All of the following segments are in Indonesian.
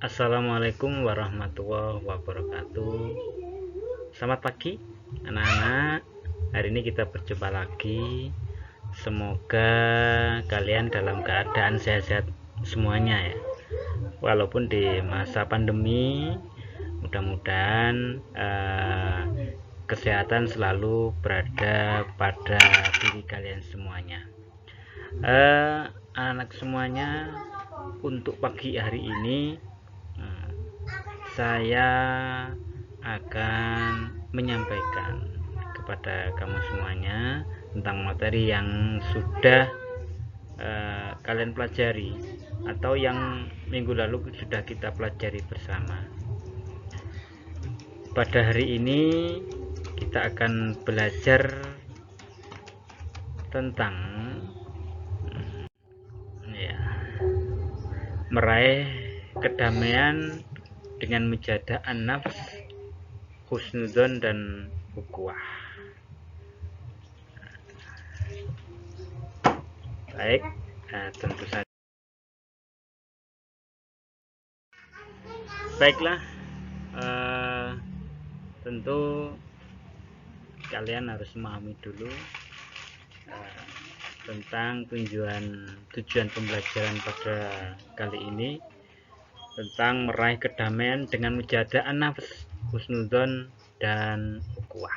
Assalamualaikum warahmatullahi wabarakatuh. Selamat pagi anak-anak. Hari ini kita berjumpa lagi. Semoga kalian dalam keadaan sehat-sehat semuanya ya. Walaupun di masa pandemi, mudah-mudahan kesehatan selalu berada pada diri kalian semuanya. Anak semuanya, untuk pagi hari ini saya akan menyampaikan kepada kamu semuanya tentang materi yang sudah kalian pelajari atau yang minggu lalu sudah kita pelajari bersama. Pada hari ini kita akan belajar tentang meraih kedamaian dengan menjaga an-nafs, husnudzon dan ukhuwah. Baik, tentu saja. Baiklah, tentu kalian harus memahami dulu tentang tujuan pembelajaran pada kali ini, tentang meraih kedamaian dengan menjaga an-nafs, husnudzon dan ukhuwah.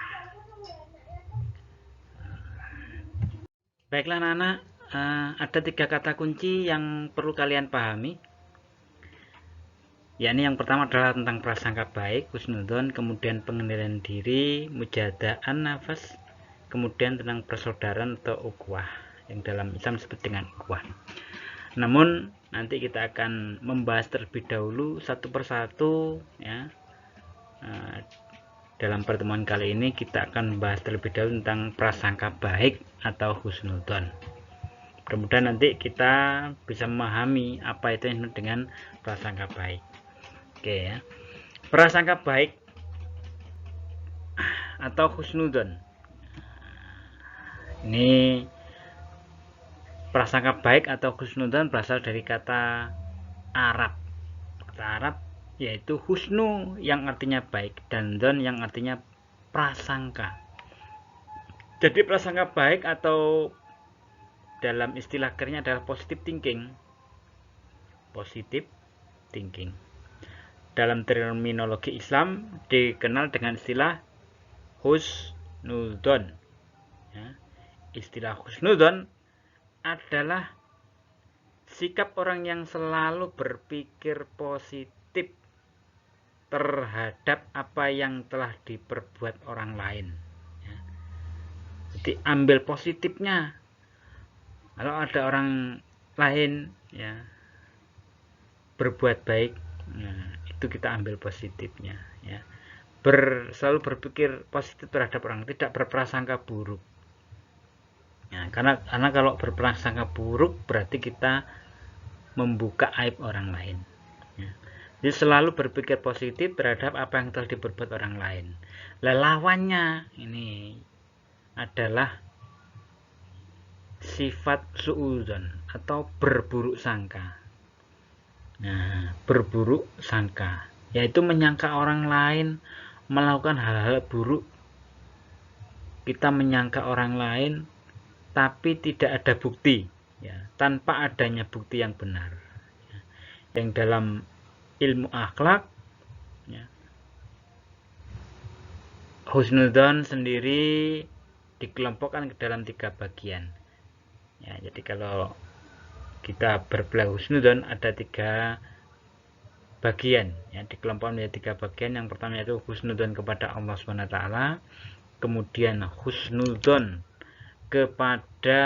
Baiklah anak-anak, ada 3 kata kunci yang perlu kalian pahami, yakni yang pertama adalah tentang prasangka baik, husnudzon, kemudian pengendalian diri, mujahadah an-nafas, kemudian tentang persaudaraan atau ukhuwah yang dalam Islam disebut dengan ukhuwah. Namun nanti kita akan membahas terlebih dahulu satu persatu ya. Dalam pertemuan kali ini kita akan membahas terlebih dahulu tentang prasangka baik atau husnudzon. Mudah-mudahan nanti kita bisa memahami apa itu yang disebut dengan prasangka baik. Oke ya. Prasangka baik atau husnudzon. Ini prasangka baik atau husnudzon berasal dari kata Arab. Kata Arab yaitu husnu yang artinya baik dan dzon yang artinya prasangka. Jadi prasangka baik atau dalam istilah kerennya adalah positive thinking. Positive thinking. Dalam terminologi Islam dikenal dengan istilah husnudzon. Ya. Istilah husnudzon adalah sikap orang yang selalu berpikir positif terhadap apa yang telah diperbuat orang lain. Ya. Jadi ambil positifnya. Kalau ada orang lain ya berbuat baik, nah, itu kita ambil positifnya ya. Selalu berpikir positif terhadap orang, tidak berprasangka buruk. Nah, karena kalau berprasangka buruk berarti kita membuka aib orang lain. Ya. Jadi selalu berpikir positif terhadap apa yang telah diperbuat orang lain. Lawannya ini adalah sifat suudzon atau berburuk sangka. Nah, berburuk sangka yaitu menyangka orang lain melakukan hal-hal buruk. Kita menyangka orang lain tapi tidak ada bukti ya, tanpa adanya bukti yang benar ya. Yang dalam ilmu akhlak ya, husnudzon sendiri dikelompokkan ke dalam 3 bagian ya. Jadi kalau kita berperilaku husnudzon ada 3 bagian ya, dikelompokkan menjadi 3 bagian. Yang pertama yaitu husnudzon kepada Allah SWT, kemudian husnudzon kepada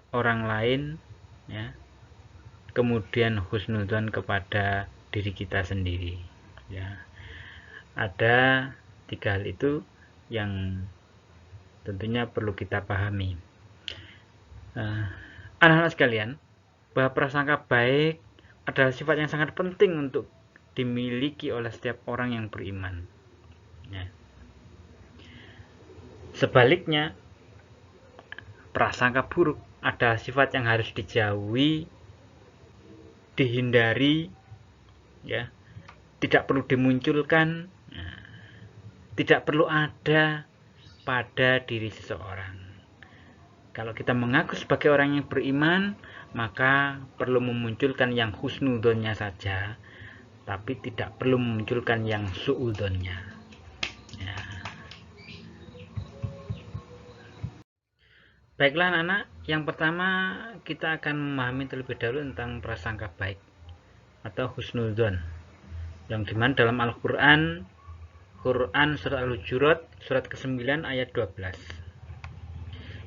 orang lain ya, kemudian husnudzon kepada diri kita sendiri ya. Ada 3 hal itu yang tentunya perlu kita pahami. Anak-anak sekalian, bahwa prasangka baik adalah sifat yang sangat penting untuk dimiliki oleh setiap orang yang beriman ya. Sebaliknya, prasangka buruk adalah sifat yang harus dijauhi dihindari, ya, tidak perlu dimunculkan, tidak perlu ada pada diri seseorang. Kalau kita mengaku sebagai orang yang beriman, maka perlu memunculkan yang husnudonnya saja, tapi tidak perlu memunculkan yang suudonnya. Ya. Baiklah anak-anak, yang pertama kita akan memahami terlebih dahulu tentang prasangka baik atau husnudon, yang dimana dalam Al-Quran surat Al-Hujurat surat ke-9 ayat 12.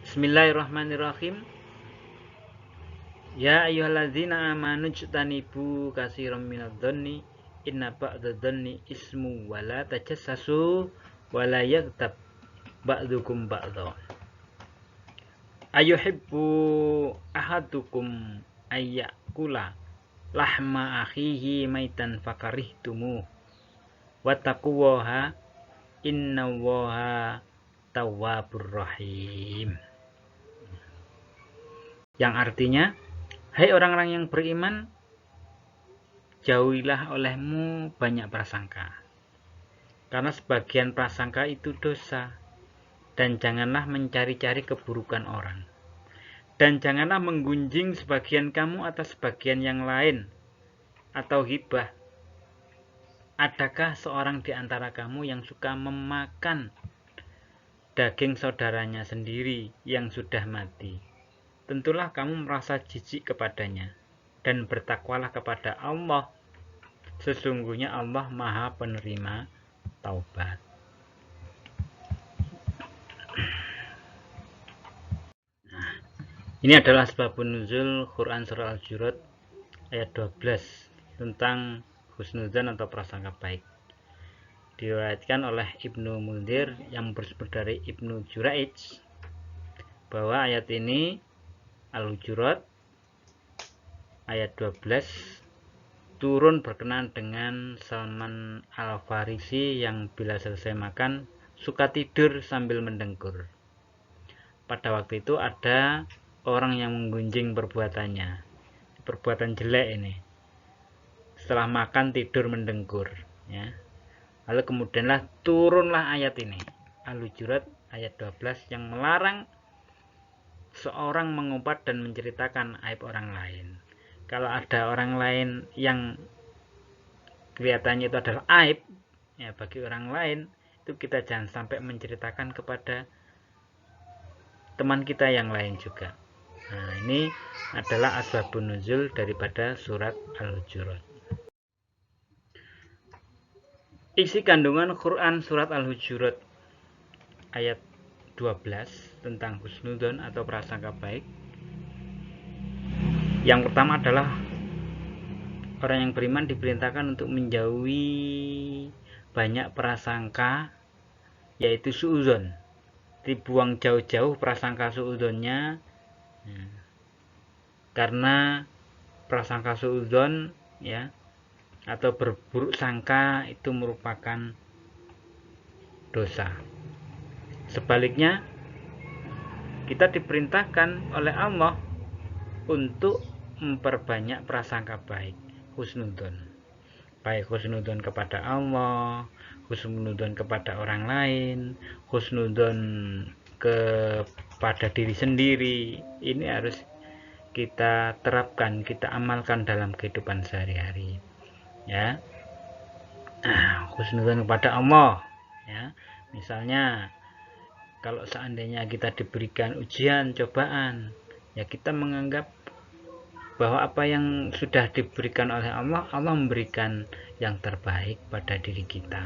Bismillahirrahmanirrahim. Ya ayyuhalladzina amanu jtanibu katsiran minadh-dhanni inna ba'dadh-dhanni ismu wa la tajassasu wa la yaghtab ba'dukum ba'dha. Ayuhibbu ahadukum ayyakula lahma akhihi maitan fakarihtumu wattaqullaha innallaha tawwabur rahim. Yang artinya, hai orang-orang yang beriman, jauhilah olehmu banyak prasangka, karena sebagian prasangka itu dosa. Dan janganlah mencari-cari keburukan orang. Dan janganlah menggunjing sebagian kamu atas sebagian yang lain, atau hibah. Adakah seorang di antara kamu yang suka memakan daging saudaranya sendiri yang sudah mati? Tentulah kamu merasa jijik kepadanya, dan bertakwalah kepada Allah. Sesungguhnya Allah Maha Penerima Taubat. Ini adalah sebabun nuzul Quran surah Al-Hujurat ayat 12 tentang husnudzan atau prasangka baik. Diriwayatkan oleh Ibnu Munzir yang bersumber dari Ibnu Juraij bahwa ayat ini Al-Hujurat ayat 12 turun berkenaan dengan Salman Al-Farisi yang bila selesai makan suka tidur sambil mendengkur. Pada waktu itu ada orang yang menggunjing perbuatannya, perbuatan jelek ini. Setelah makan tidur mendengkur, ya. Lalu kemudianlah turunlah ayat ini, Al-Hujurat ayat 12 yang melarang seorang mengumpat dan menceritakan aib orang lain. Kalau ada orang lain yang kelihatannya itu adalah aib, ya, bagi orang lain, itu kita jangan sampai menceritakan kepada teman kita yang lain juga. Nah, ini adalah asbabun nuzul daripada surat Al-Hujurat. Isi kandungan Quran surat Al-Hujurat ayat 12 tentang husnudzon atau prasangka baik. Yang pertama adalah orang yang beriman diperintahkan untuk menjauhi banyak prasangka, yaitu suudzon. Dibuang jauh-jauh prasangka suudzonnya, karena prasangka suudzon, ya, atau berburuk sangka itu merupakan dosa. Sebaliknya, kita diperintahkan oleh Allah untuk memperbanyak prasangka baik, husnudzon. Baik husnudzon kepada Allah, husnudzon kepada orang lain, husnudzon kepada diri sendiri. Ini harus kita terapkan, kita amalkan dalam kehidupan sehari-hari, ya. Husnudzon kepada Allah, ya. Misalnya kalau seandainya kita diberikan ujian, cobaan, ya kita menganggap bahwa apa yang sudah diberikan oleh Allah, Allah memberikan yang terbaik pada diri kita.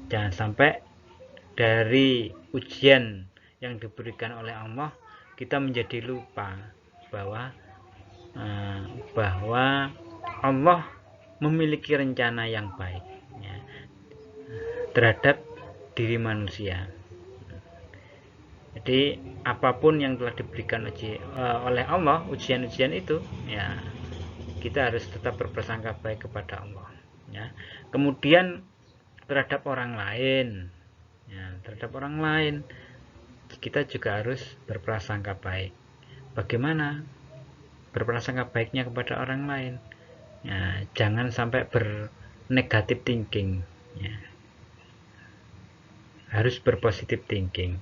Jangan sampai dari ujian yang diberikan oleh Allah kita menjadi lupa bahwa Allah memiliki rencana yang baik, ya, terhadap diri manusia. Jadi apapun yang telah diberikan oleh Allah, ujian-ujian itu, ya, kita harus tetap berprasangka baik kepada Allah, ya. Kemudian terhadap orang lain, ya, terhadap orang lain kita juga harus berprasangka baik. Bagaimana berprasangka baiknya kepada orang lain? Ya, jangan sampai bernegatif thinking. Ya. Harus berpositif thinking.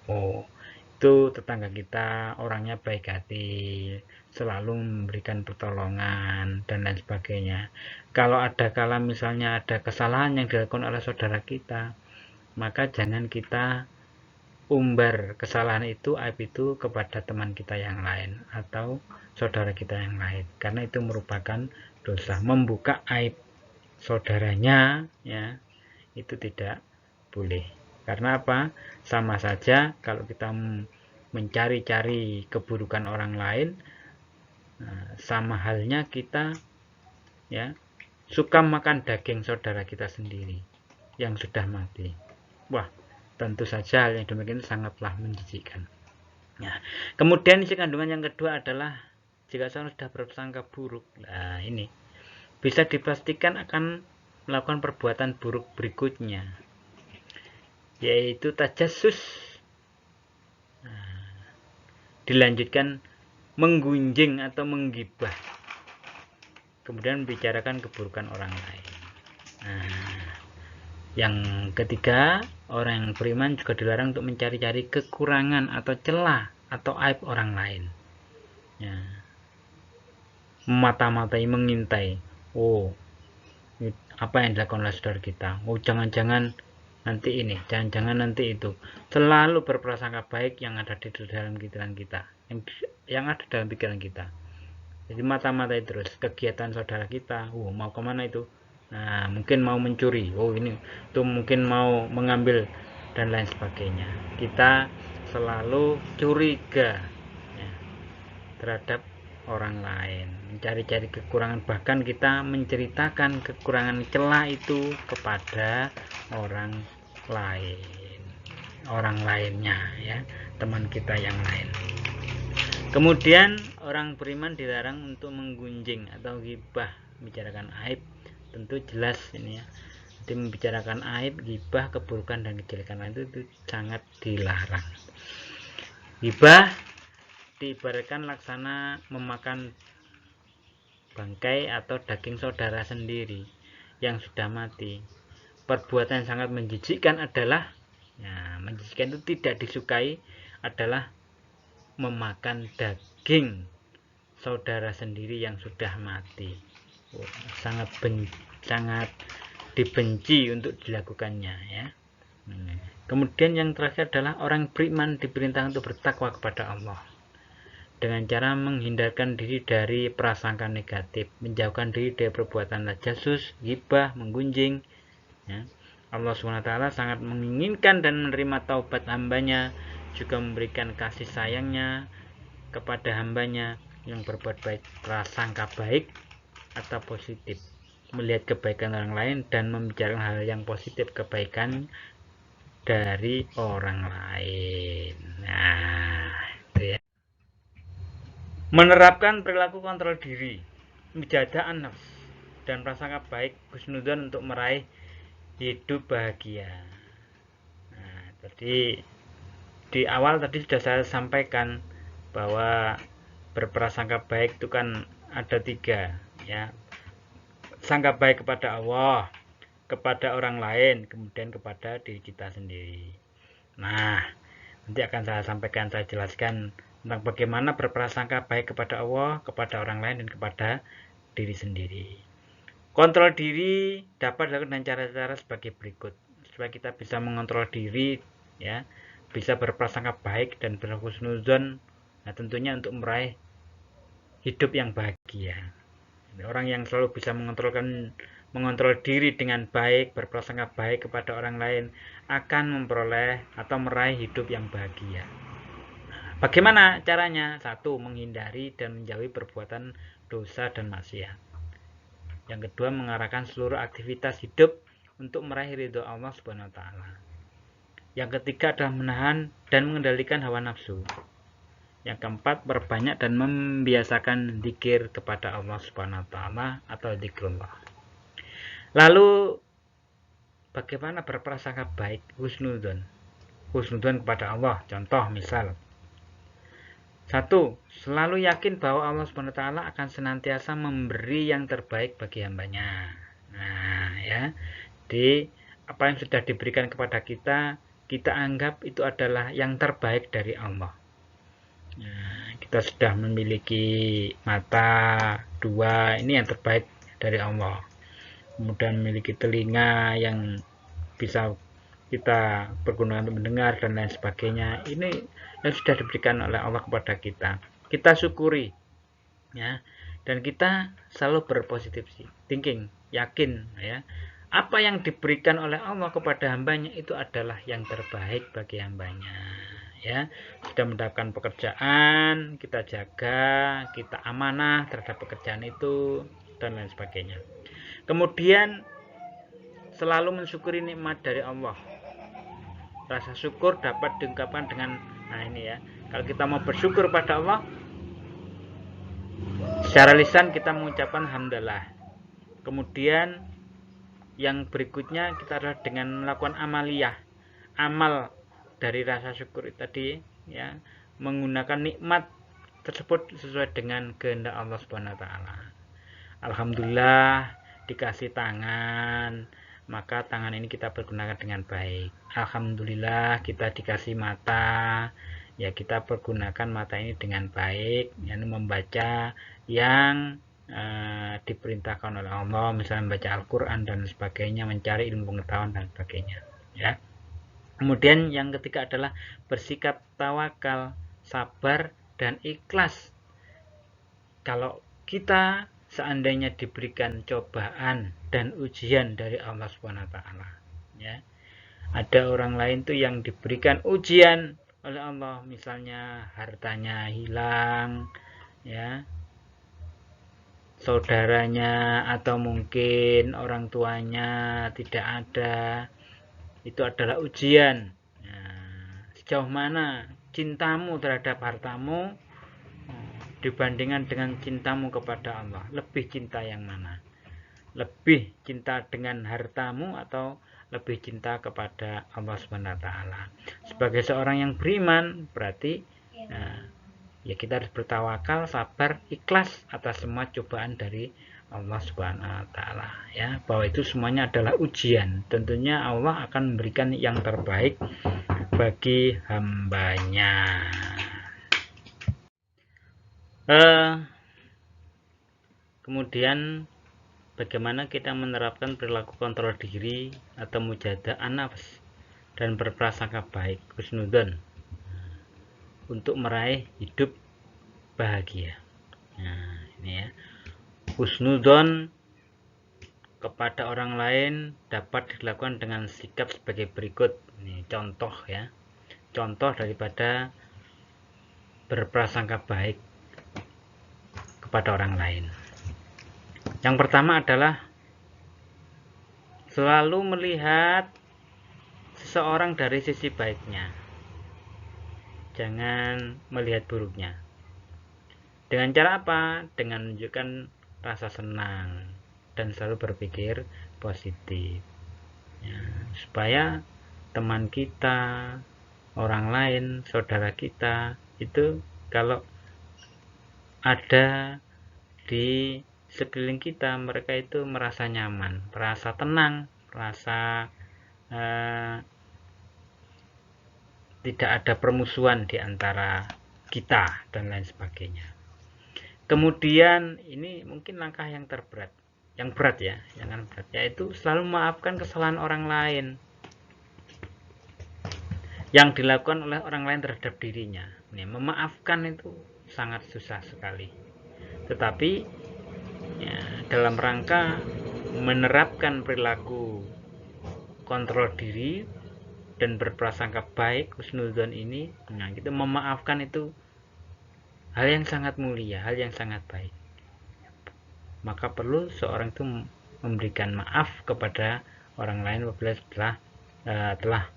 Oh, itu tetangga kita orangnya baik hati, selalu memberikan pertolongan dan lain sebagainya. Kalau ada kala misalnya ada kesalahan yang dilakukan oleh saudara kita, maka jangan kita umbar kesalahan itu, aib itu kepada teman kita yang lain atau saudara kita yang lain, karena itu merupakan dosa. Membuka aib saudaranya, ya, itu tidak boleh. Karena apa? Sama saja kalau kita mencari-cari keburukan orang lain, sama halnya kita, ya, suka makan daging saudara kita sendiri yang sudah mati. Wah, tentu saja hal yang demikian sangatlah menjijikkan. Nah, kemudian isi kandungan yang kedua adalah jika seorang sudah berprasangka buruk, nah ini bisa dipastikan akan melakukan perbuatan buruk berikutnya, yaitu tajassus. Nah, dilanjutkan menggunjing atau menggibah, kemudian membicarakan keburukan orang lain. Nah, yang ketiga, orang yang beriman juga dilarang untuk mencari-cari kekurangan atau celah atau aib orang lain. Ya. Memata-matai, mengintai. Oh, apa yang dilakukan oleh saudara kita? Oh, jangan-jangan nanti ini, jangan-jangan nanti itu. Selalu berprasangka baik yang ada di dalam pikiran kita, yang ada dalam pikiran kita. Jadi mata-matai terus kegiatan saudara kita. Mau kemana itu? Nah, mungkin mau mencuri. Ini tuh mungkin mau mengambil dan lain sebagainya. Kita selalu curiga, ya, terhadap orang lain, mencari-cari kekurangan, bahkan kita menceritakan kekurangan celah itu kepada orang lainnya, ya, teman kita yang lain. Kemudian orang beriman dilarang untuk menggunjing atau ghibah, membicarakan aib. Tentu jelas ini, ya. Jadi membicarakan aib, ghibah, keburukan dan kejelekan itu sangat dilarang. Ghibah diibaratkan laksana memakan bangkai atau daging saudara sendiri yang sudah mati. Perbuatan yang sangat menjijikkan adalah, menjijikkan itu tidak disukai adalah memakan daging saudara sendiri yang sudah mati. Sangat dibenci untuk dilakukannya, ya. Kemudian yang terakhir adalah orang beriman diperintah untuk bertakwa kepada Allah dengan cara menghindarkan diri dari prasangka negatif, menjauhkan diri dari perbuatan tajassus, ghibah, menggunjing, ya. Allah SWT sangat menginginkan dan menerima taubat hambanya, juga memberikan kasih sayangnya kepada hambanya yang berbuat baik, prasangka baik atau positif, melihat kebaikan orang lain dan membicarakan hal yang positif, kebaikan dari orang lain. Nah, itu ya. Menerapkan perilaku kontrol diri, menjaga nafs dan prasangka baik, husnudzon untuk meraih hidup bahagia. Nah, tadi di awal tadi sudah saya sampaikan bahwa berprasangka baik itu kan ada 3, ya. Sangka baik kepada Allah, kepada orang lain, kemudian kepada diri kita sendiri. Nah, nanti akan saya sampaikan, saya jelaskan tentang bagaimana berprasangka baik kepada Allah, kepada orang lain, dan kepada diri sendiri. Kontrol diri dapat dilakukan dengan cara-cara sebagai berikut. Supaya kita bisa mengontrol diri, ya, bisa berprasangka baik dan berhusnudzon, nah tentunya untuk meraih hidup yang bahagia. Orang yang selalu bisa mengontrol diri dengan baik, berprasangka baik kepada orang lain, akan memperoleh atau meraih hidup yang bahagia. Bagaimana caranya? 1. Menghindari dan menjauhi perbuatan dosa dan maksiat. Yang kedua, mengarahkan seluruh aktivitas hidup untuk meraih ridho Allah Subhanahu wa taala. Yang ketiga adalah menahan dan mengendalikan hawa nafsu. Yang keempat, berbanyak dan membiasakan zikir kepada Allah Subhanahu wa taala atau zikrullah. Lalu bagaimana berprasangka baik, husnudzon? Husnudzon kepada Allah. Contoh misal, Satu, selalu yakin bahwa Allah SWT akan senantiasa memberi yang terbaik bagi hambanya. Nah, ya, di apa yang sudah diberikan kepada kita, kita anggap itu adalah yang terbaik dari Allah. Nah, kita sudah memiliki mata dua, ini yang terbaik dari Allah. Kemudian memiliki telinga yang bisa kita berguna untuk mendengar dan lain sebagainya, ini yang sudah diberikan oleh Allah kepada kita. Kita syukuri, ya, dan kita selalu berpositif thinking, yakin, ya, apa yang diberikan oleh Allah kepada hambanya itu adalah yang terbaik bagi hambanya, ya. Sudah mendapatkan pekerjaan, kita jaga, kita amanah terhadap pekerjaan itu dan lain sebagainya. Kemudian selalu mensyukuri nikmat dari Allah. Rasa syukur dapat diungkapkan dengan, nah ini ya, kalau kita mau bersyukur pada Allah, secara lisan kita mengucapkan alhamdulillah. Kemudian yang berikutnya kita adalah dengan melakukan amaliyah, amal dari rasa syukur tadi, ya, menggunakan nikmat tersebut sesuai dengan kehendak Allah Subhanahu wa taala. Alhamdulillah dikasih tangan, maka tangan ini kita pergunakan dengan baik. Alhamdulillah kita dikasih mata, ya kita pergunakan mata ini dengan baik, yakni membaca yang diperintahkan oleh Allah, misalnya membaca Al-Quran dan sebagainya, mencari ilmu pengetahuan dan sebagainya, ya. Kemudian yang ketiga adalah bersikap tawakal, sabar dan ikhlas. Kalau kita seandainya diberikan cobaan dan ujian dari Allah SWT, ya, ada orang lain tuh yang diberikan ujian oleh Allah, misalnya hartanya hilang, ya, saudaranya atau mungkin orang tuanya tidak ada, itu adalah ujian. Nah, sejauh mana cintamu terhadap hartamu dibandingkan dengan cintamu kepada Allah? Lebih cinta yang mana? Lebih cinta dengan hartamu atau lebih cinta kepada Allah Subhanahu wa taala? Sebagai seorang yang beriman, berarti ya kita harus bertawakal, sabar, ikhlas atas semua cobaan dari Allah Subhanahu wa taala, ya, bahwa itu semuanya adalah ujian. Tentunya Allah akan memberikan yang terbaik bagi hambanya. Kemudian bagaimana kita menerapkan perilaku kontrol diri atau mujahadah an-nafs dan berprasangka baik, husnudzon, untuk meraih hidup bahagia. Nah, ini ya. Husnudzon kepada orang lain dapat dilakukan dengan sikap sebagai berikut. Ini contoh, ya. Contoh daripada berprasangka baik kepada orang lain. Yang pertama adalah selalu melihat seseorang dari sisi baiknya, jangan melihat buruknya. Dengan cara apa? Dengan menunjukkan rasa senang dan selalu berpikir positif, ya, supaya teman kita, orang lain, saudara kita itu kalau ada di sekeliling kita, mereka itu merasa nyaman, merasa tenang, merasa tidak ada permusuhan di antara kita dan lain sebagainya. Kemudian ini mungkin langkah yang terberat, yang berat, ya, jangan berat, yaitu selalu memaafkan kesalahan orang lain yang dilakukan oleh orang lain terhadap dirinya. Nih, memaafkan itu sangat susah sekali, tetapi ya, dalam rangka menerapkan perilaku kontrol diri dan berprasangka baik, husnudzon ini, nah, kita memaafkan itu hal yang sangat mulia, hal yang sangat baik. Maka perlu seorang itu memberikan maaf kepada orang lain apabila telah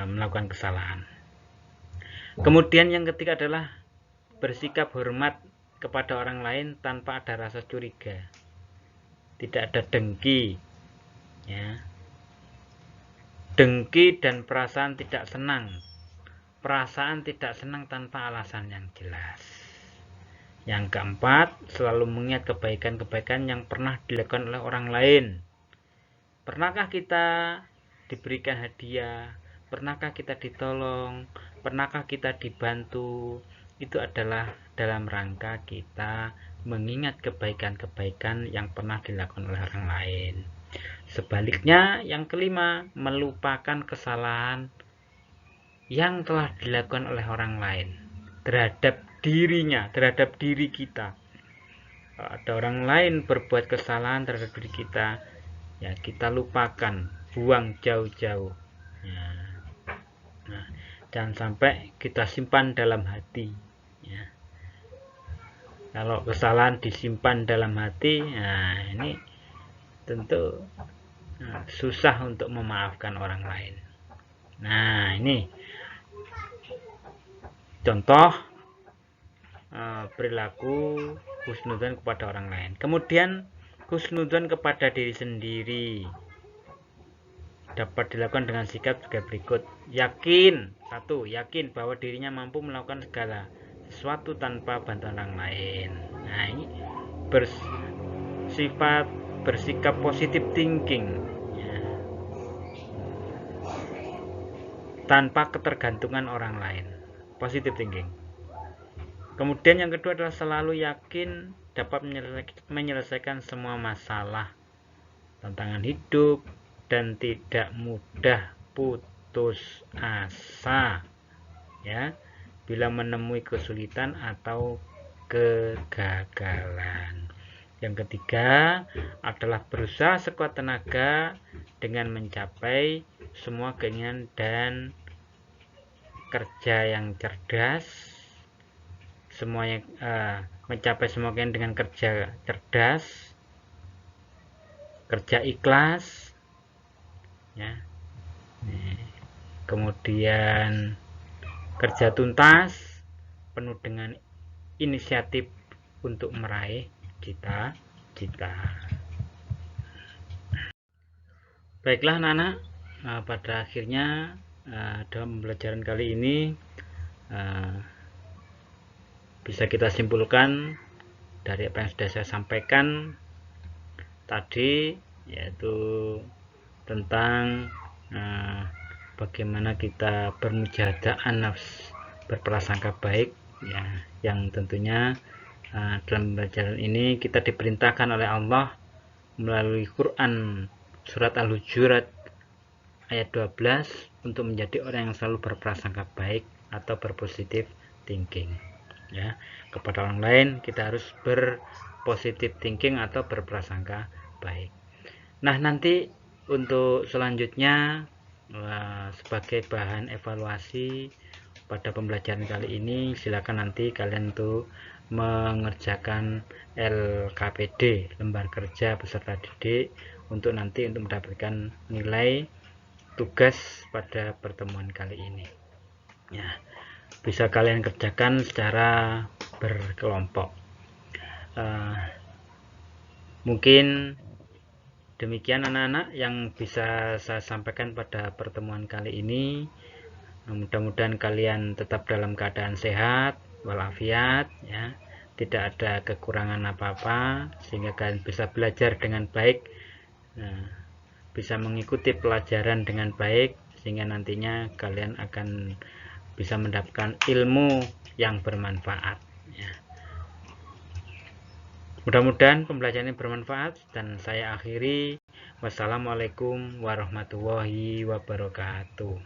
melakukan kesalahan. Kemudian yang ketiga adalah bersikap hormat kepada orang lain tanpa ada rasa curiga, tidak ada dengki, ya. Dengki dan perasaan tidak senang perasaan tidak senang tanpa alasan yang jelas. Yang keempat, selalu mengingat kebaikan-kebaikan yang pernah dilakukan oleh orang lain. Pernahkah kita diberikan hadiah? Pernahkah kita ditolong? Pernahkah kita dibantu? Itu adalah dalam rangka kita mengingat kebaikan-kebaikan yang pernah dilakukan oleh orang lain. Sebaliknya, yang kelima, melupakan kesalahan yang telah dilakukan oleh orang lain terhadap dirinya, terhadap diri kita. Kalau ada orang lain berbuat kesalahan terhadap diri kita, ya kita lupakan, buang jauh-jauh. Ya. Nah, jangan sampai kita simpan dalam hati. Ya. Kalau kesalahan disimpan dalam hati, nah ini tentu susah untuk memaafkan orang lain. Nah, ini contoh perilaku husnudzon kepada orang lain. Kemudian husnudzon kepada diri sendiri dapat dilakukan dengan sikap sebagai berikut. Yakin, satu, yakin bahwa dirinya mampu melakukan segala sesuatu tanpa bantuan orang lain. Nah, ini bersifat bersikap positif thinking, ya, tanpa ketergantungan orang lain. Positive thinking. Kemudian yang kedua adalah selalu yakin dapat menyelesaikan semua masalah, tantangan hidup, dan tidak mudah putus asa, ya, bila menemui kesulitan atau kegagalan. Yang ketiga adalah berusaha sekuat tenaga dengan mencapai semua keinginan dan kerja yang cerdas, semuanya mencapai semua keinginan dengan kerja cerdas, kerja ikhlas, ya. Kemudian kerja tuntas, penuh dengan inisiatif untuk meraih cita-cita. Baiklah anak-anak, pada akhirnya dalam pembelajaran kali ini bisa kita simpulkan dari apa yang sudah saya sampaikan tadi, yaitu tentang bagaimana kita bermujahadah an-nafs, berprasangka baik, ya, yang tentunya dalam pembelajaran ini kita diperintahkan oleh Allah melalui Quran surat Al-Hujurat ayat 12 untuk menjadi orang yang selalu berprasangka baik atau berpositif thinking, ya. Kepada orang lain kita harus berpositif thinking atau berprasangka baik. Nah, nanti untuk selanjutnya sebagai bahan evaluasi pada pembelajaran kali ini, silakan nanti kalian tuh mengerjakan LKPD, lembar kerja peserta didik, untuk nanti untuk mendapatkan nilai tugas pada pertemuan kali ini, ya. Bisa kalian kerjakan secara berkelompok. Mungkin demikian anak-anak yang bisa saya sampaikan pada pertemuan kali ini. Mudah-mudahan kalian tetap dalam keadaan sehat walafiat, ya, tidak ada kekurangan apa-apa, sehingga kalian bisa belajar dengan baik, bisa mengikuti pelajaran dengan baik, sehingga nantinya kalian akan bisa mendapatkan ilmu yang bermanfaat, ya. Mudah-mudahan pembelajaran ini bermanfaat, dan saya akhiri. Wassalamualaikum warahmatullahi wabarakatuh.